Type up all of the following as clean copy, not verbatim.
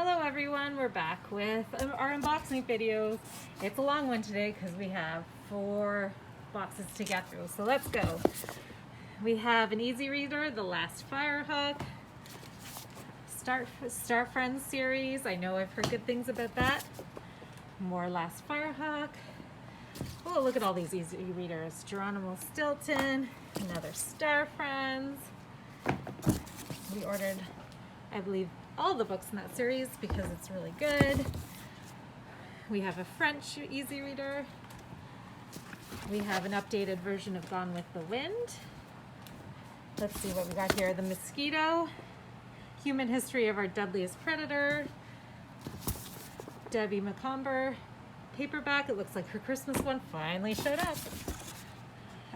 Hello everyone, we're back with our unboxing video. It's a long one today because we have 4 boxes to get through, so let's go. We have an easy reader, The Last Firehawk, Star Friends series. I know I've heard good things about that. More Last Firehawk. Oh, look at all these easy readers. Geronimo Stilton, another Star Friends. We ordered, I believe, all the books in that series because it's really good. We have a French easy reader. We have an updated version of Gone with the Wind. Let's see what we got here. The Mosquito, Human History of Our Deadliest Predator, Debbie Macomber paperback. It looks like her Christmas one finally showed up.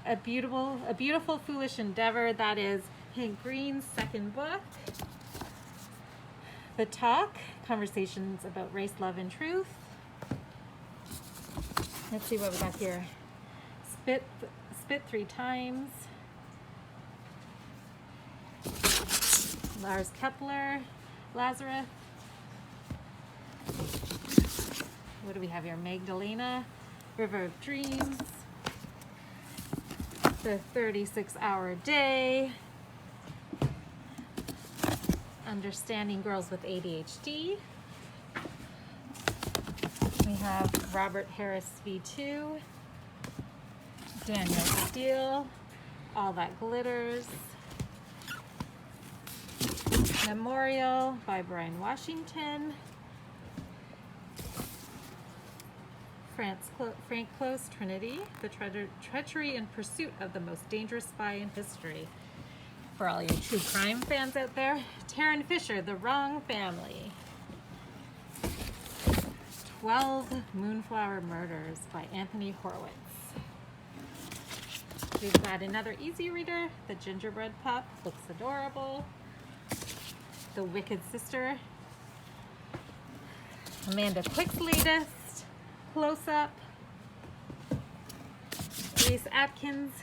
A Beautiful Foolish Endeavor. That is Hank Green's second book. The Talk, Conversations About Race, Love, and Truth. Let's see what we got here. Spit 3 Times. Lars Kepler, Lazarus. What do we have here? Magdalena, River of Dreams. The 36-Hour Day. Understanding Girls with ADHD. We have Robert Harris V2, Daniel Steele, All That Glitters, Memorial by Brian Washington, Frank Close, Trinity, The Treachery and Pursuit of the Most Dangerous Spy in History. For all your true crime fans out there, Tarryn Fisher, The Wrong Family. 12 Moonflower Murders by Anthony Horowitz. We've got another easy reader, The Gingerbread Pup, looks adorable. The Wicked Sister. Amanda Quick's latest, Close Up. Grace Atkins.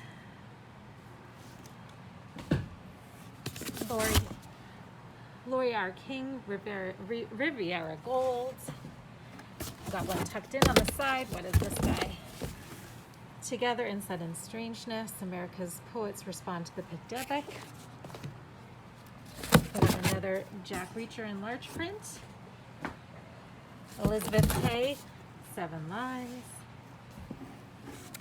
Lori R. King, Riviera Gold. Got one tucked in on the side. What is this guy? Together in Sudden Strangeness, America's Poets Respond to the Pandemic. Got another Jack Reacher in large print. Elizabeth Hay, 7 Lives.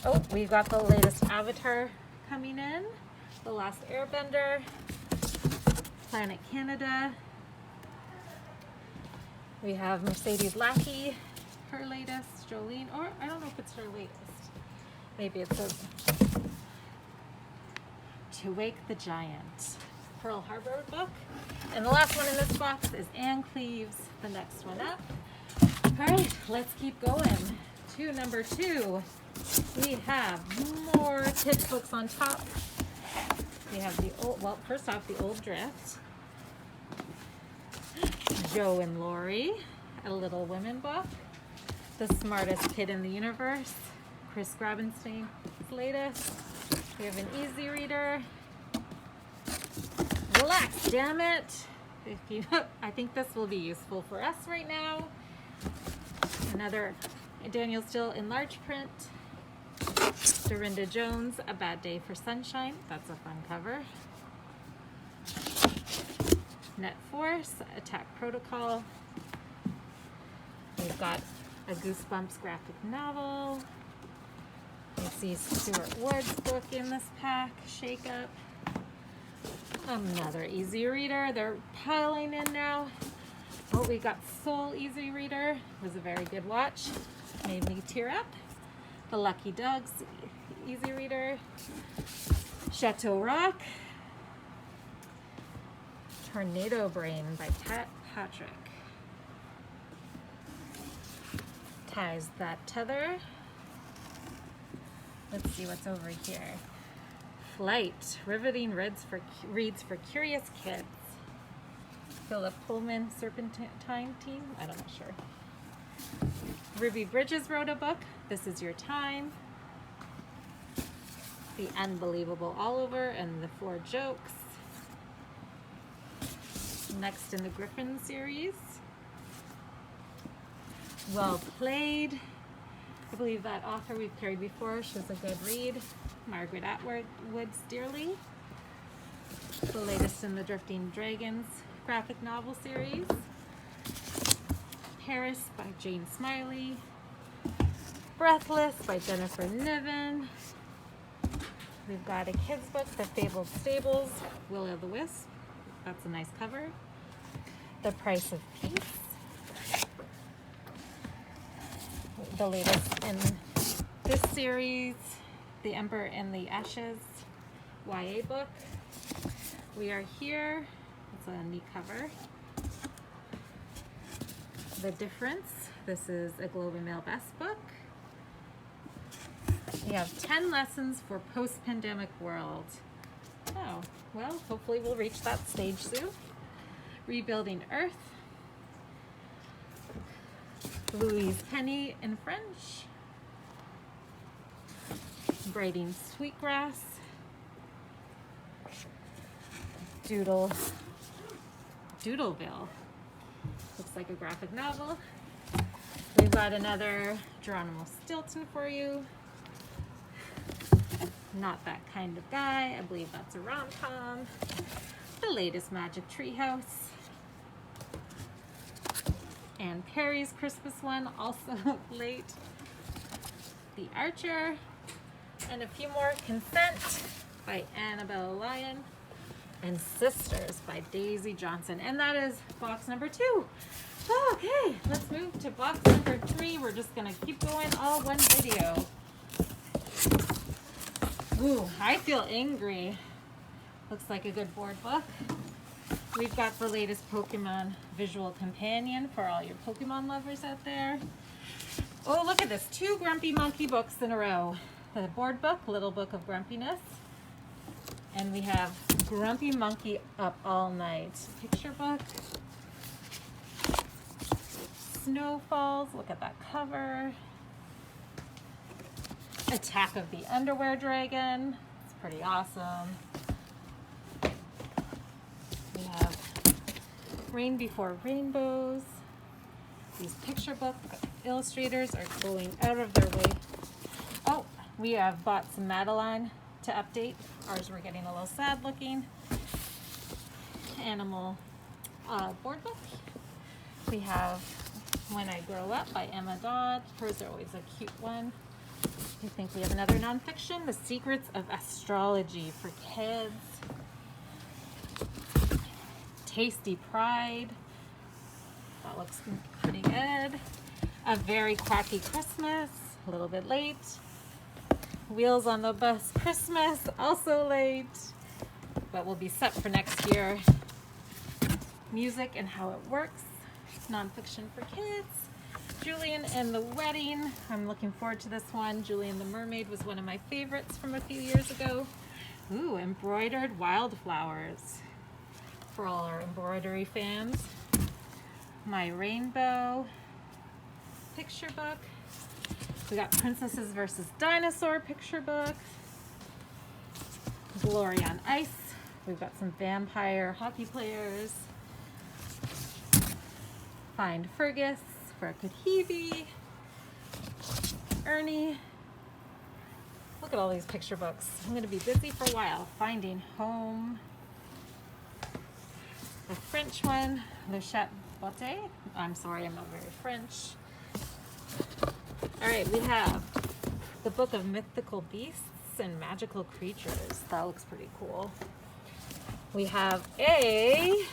Oh, we've got the latest Avatar coming in. The Last Airbender. Planet Canada. We have Mercedes Lackey, her latest, Jolene, or I don't know if it's her latest. Maybe it says To Wake the Giant, Pearl Harbor book. And the last one in this box is Anne Cleeves, the next one up. All right, let's keep going to number 2. We have more kids books on top. We have the old, well, first off, the Old Drift. Joe and Laurie, a Little Women book. The Smartest Kid in the Universe, Chris Grabenstein's latest. We have an easy reader. Relax, damn it. I think this will be useful for us right now. Another Daniel Steele in large print. Dorinda Jones, A Bad Day for Sunshine. That's a fun cover. Net Force, Attack Protocol. We've got a Goosebumps graphic novel. You see Stuart Ward's book in this pack, Shake Up. Another easy reader. They're piling in now. Oh, we got Soul Easy Reader. It was a very good watch. Made me tear up. The Lucky Dogs easy reader. Chateau Rock. Tornado Brain by Pat Patrick. Ties That Tether. Let's see what's over here. Flight, riveting reads for curious kids. Philip Pullman, Serpentine Team. I'm not sure. Ruby Bridges wrote a book, This Is Your Time. The Unbelievable Oliver and the 4 Jokes. Next in the Griffin series, Well Played. I believe that author we've carried before. She was a good read. Margaret Atwood Dearly. The latest in the Drifting Dragons graphic novel series. Paris by Jane Smiley. Breathless by Jennifer Niven. We've got a kid's book, The Fabled Stables, Will o' the Wisp. That's a nice cover. The Price of Peace. The latest in this series, The Emperor and the Ashes YA book. We Are Here. It's a neat cover. The Difference. This is a Globe and Mail Best book. We have 10 lessons for post-pandemic world. Oh, well, hopefully we'll reach that stage soon. Rebuilding Earth. Louise Penny in French. Braiding Sweetgrass. Doodleville. Looks like a graphic novel. We've got another Geronimo Stilton for you. Not That Kind of Guy. I believe that's a rom-com. The latest Magic Treehouse. Anne Perry's Christmas one, also late. The Archer. And a few more. Consent by Annabelle Lyon. And Sisters by Daisy Johnson. And that is box number 2. Okay, let's move to box number 3. We're just going to keep going all one video. Ooh, I feel angry. Looks like a good board book. We've got the latest Pokemon Visual Companion for all your Pokemon lovers out there. Oh, look at this. 2 Grumpy Monkey books in a row. The board book, Little Book of Grumpiness. And we have Grumpy Monkey Up All Night. Picture book. Snowfalls. Look at that cover. Attack of the Underwear Dragon. It's pretty awesome. We have Rain Before Rainbows. These picture book illustrators are going out of their way. Oh, we have bought some Madeline to update. Ours were getting a little sad looking. Animal board book. We have When I Grow Up by Emma Dodd. Hers are always a cute one. I think we have another nonfiction, The Secrets of Astrology for kids. Tasty Pride. That looks pretty good. A Very Quacky Christmas, a little bit late. Wheels on the Bus Christmas, also late, but will be set for next year. Music and How It Works, nonfiction for kids. Julian and the Wedding. I'm looking forward to this one. Julian the Mermaid was one of my favorites from a few years ago. Ooh, Embroidered Wildflowers for all our embroidery fans. My Rainbow picture book. We got Princesses versus Dinosaur picture book. Glory on Ice. We've got some vampire hockey players. Find Fergus for Kahibie. Ernie. Look at all these picture books. I'm going to be busy for a while. Finding Home. The French one, Le Chat Botte. I'm sorry, I'm not very French. All right, we have the Book of Mythical Beasts and Magical Creatures. That looks pretty cool. We have a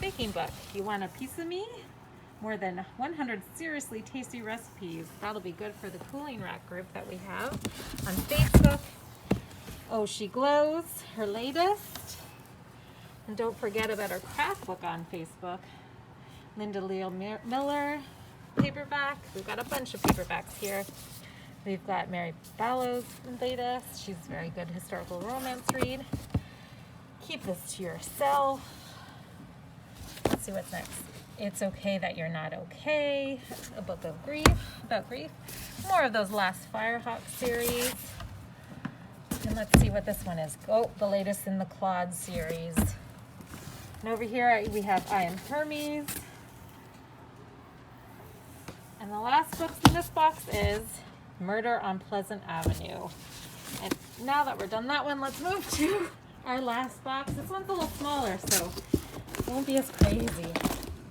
baking book. You Want a Piece of Me? More than 100 seriously tasty recipes. That'll be good for the cooling rack group that we have on Facebook. Oh, She Glows, her latest. And don't forget about our craft book on Facebook. Linda Leo Miller paperback. We've got a bunch of paperbacks here. We've got Mary Ballow's latest. She's a very good historical romance read. Keep This to Yourself. Let's see what's next. It's Okay That You're Not Okay. A book of grief, about grief. More of those last Firehawk series. And let's see what this one is. Oh, the latest in the Claude series. And over here we have I Am Hermes. And the last book in this box is Murder on Pleasant Avenue. And now that we're done that one, let's move to our last box. This one's a little smaller, so it won't be as crazy.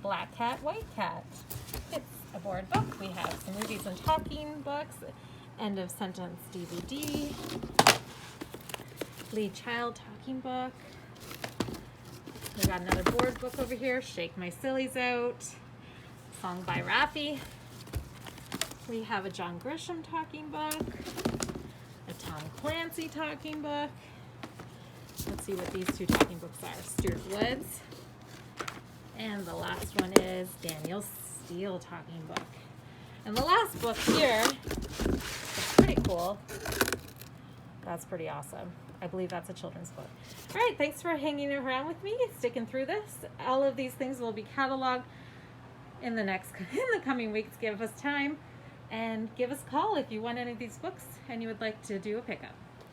Black Cat, White Cat. It's a board book. We have some movies and talking books, End of Sentence DVD, Lee Child talking book. We got another board book over here, Shake My Sillies Out, song by Raffi. We have a John Grisham talking book, a Tom Clancy talking book. Let's see what these two talking books are. Stuart Woods. And the last one is Daniel Steele talking book. And the last book here is pretty cool. That's pretty awesome. I believe that's a children's book. All right, thanks for hanging around with me, sticking through this. All of these things will be cataloged in the coming weeks. Give us time and give us a call if you want any of these books and you would like to do a pickup.